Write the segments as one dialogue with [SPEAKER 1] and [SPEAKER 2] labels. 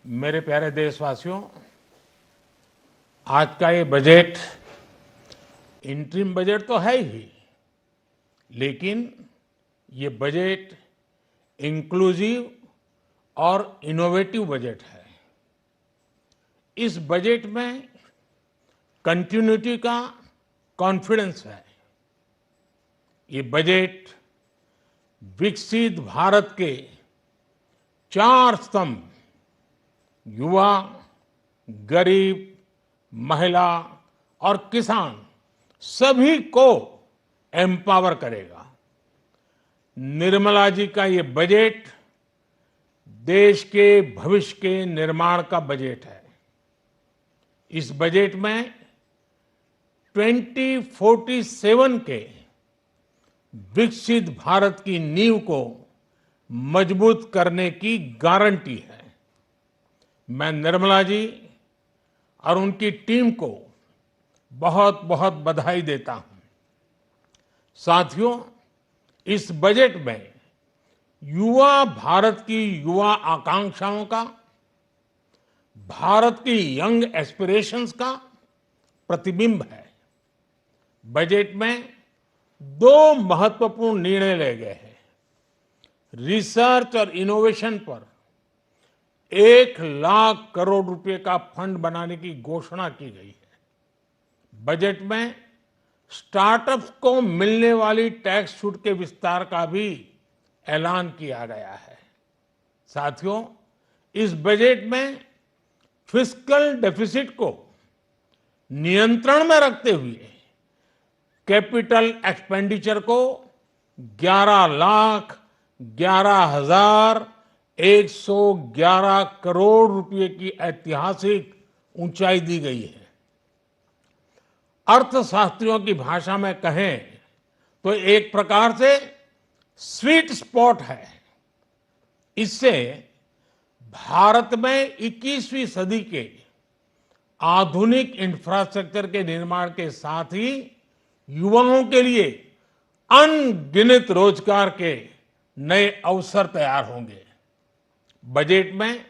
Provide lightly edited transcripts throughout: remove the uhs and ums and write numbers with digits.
[SPEAKER 1] मेरे प्यारे देशवासियों, आज का ये बजट इंटरिम बजट तो है ही, लेकिन ये बजट इंक्लूसिव और इनोवेटिव बजट है। इस बजट में कंटिन्यूटी का कॉन्फिडेंस है। ये बजट विकसित भारत के 4 स्तंभ युवा, गरीब, महिला और किसान सभी को एम्पावर करेगा। निर्मला जी का ये बजट देश के भविष्य के निर्माण का बजट है। इस बजट में 2047 के विकसित भारत की नींव को मजबूत करने की गारंटी है। मैं निर्मला जी और उनकी टीम को बहुत बहुत बधाई देता हूं। साथियों, इस बजट में युवा भारत की युवा आकांक्षाओं का, भारत की यंग एस्पिरेशंस का प्रतिबिंब है। बजट में 2 महत्वपूर्ण निर्णय लिए गए हैं। रिसर्च और इनोवेशन पर 1 लाख करोड़ रुपए का फंड बनाने की घोषणा की गई है। बजट में स्टार्टअप्स को मिलने वाली टैक्स छूट के विस्तार का भी ऐलान किया गया है। साथियों, इस बजट में फिस्कल डेफिसिट को नियंत्रण में रखते हुए कैपिटल एक्सपेंडिचर को 11,11,111 करोड़ रुपए की ऐतिहासिक ऊंचाई दी गई है। अर्थशास्त्रियों की भाषा में कहें तो एक प्रकार से स्वीट स्पॉट है। इससे भारत में 21वीं सदी के आधुनिक इंफ्रास्ट्रक्चर के निर्माण के साथ ही युवाओं के लिए अनगिनत रोजगार के नए अवसर तैयार होंगे। बजट में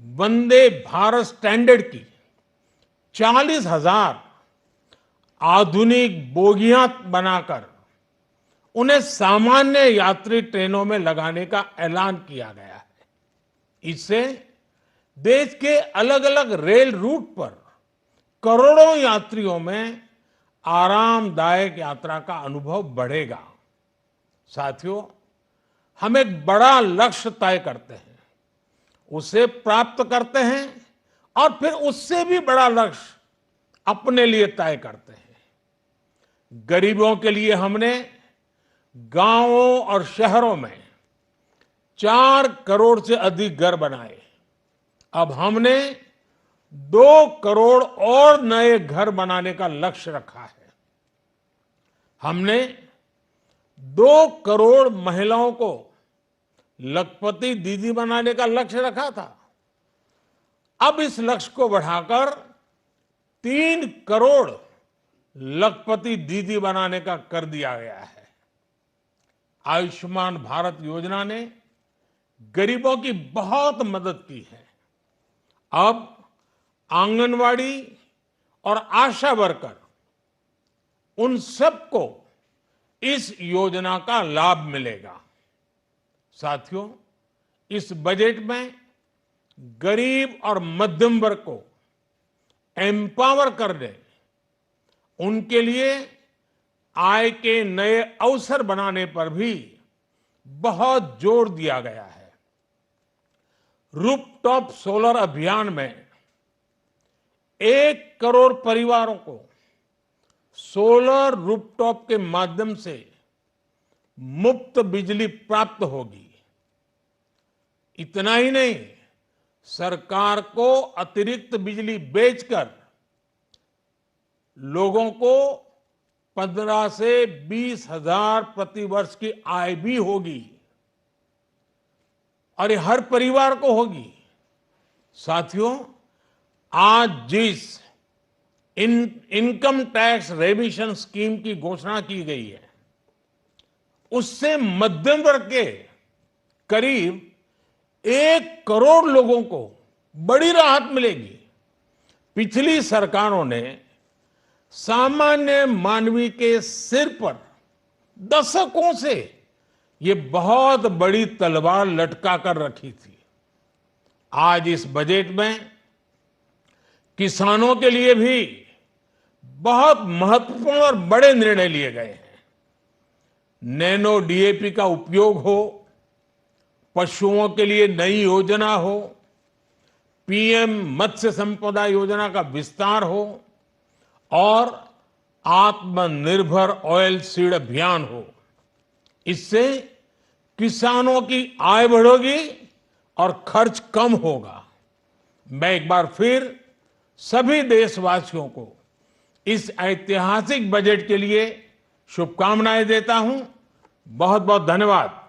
[SPEAKER 1] वंदे भारत स्टैंडर्ड की 40,000 आधुनिक बोगियां बनाकर उन्हें सामान्य यात्री ट्रेनों में लगाने का ऐलान किया गया है। इससे देश के अलग अलग रेल रूट पर करोड़ों यात्रियों में आरामदायक यात्रा का अनुभव बढ़ेगा। साथियों, हम एक बड़ा लक्ष्य तय करते हैं, उसे प्राप्त करते हैं और फिर उससे भी बड़ा लक्ष्य अपने लिए तय करते हैं। गरीबों के लिए हमने गांवों और शहरों में 4 करोड़ से अधिक घर बनाए। अब हमने 2 करोड़ और नए घर बनाने का लक्ष्य रखा है। हमने 2 करोड़ महिलाओं को लखपति दीदी बनाने का लक्ष्य रखा था। अब इस लक्ष्य को बढ़ाकर 3 करोड़ लखपति दीदी बनाने का कर दिया गया है। आयुष्मान भारत योजना ने गरीबों की बहुत मदद की है। अब आंगनवाड़ी और आशा वर्कर, उन सबको इस योजना का लाभ मिलेगा। साथियों, इस बजट में गरीब और मध्यम वर्ग को एम्पावर करने, उनके लिए आय के नए अवसर बनाने पर भी बहुत जोर दिया गया है। रूफटॉप सोलर अभियान में 1 करोड़ परिवारों को सोलर रूफटॉप के माध्यम से मुफ्त बिजली प्राप्त होगी। इतना ही नहीं, सरकार को अतिरिक्त बिजली बेचकर लोगों को 15 से 20 हजार प्रति वर्ष की आय भी होगी और ये हर परिवार को होगी। साथियों, आज जिस इनकम टैक्स रेमिशन स्कीम की घोषणा की गई है, उससे मध्यम वर्ग के करीब 1 करोड़ लोगों को बड़ी राहत मिलेगी। पिछली सरकारों ने सामान्य मानवी के सिर पर दशकों से ये बहुत बड़ी तलवार लटका कर रखी थी। आज इस बजट में किसानों के लिए भी बहुत महत्वपूर्ण और बड़े निर्णय लिए गए हैं। नैनो डीएपी का उपयोग हो, पशुओं के लिए नई योजना हो, पीएम मत्स्य संपदा योजना का विस्तार हो और आत्मनिर्भर ऑयल सीड अभियान हो। इससे किसानों की आय बढ़ेगी और खर्च कम होगा। मैं एक बार फिर सभी देशवासियों को इस ऐतिहासिक बजट के लिए शुभकामनाएं देता हूं। बहुत बहुत धन्यवाद।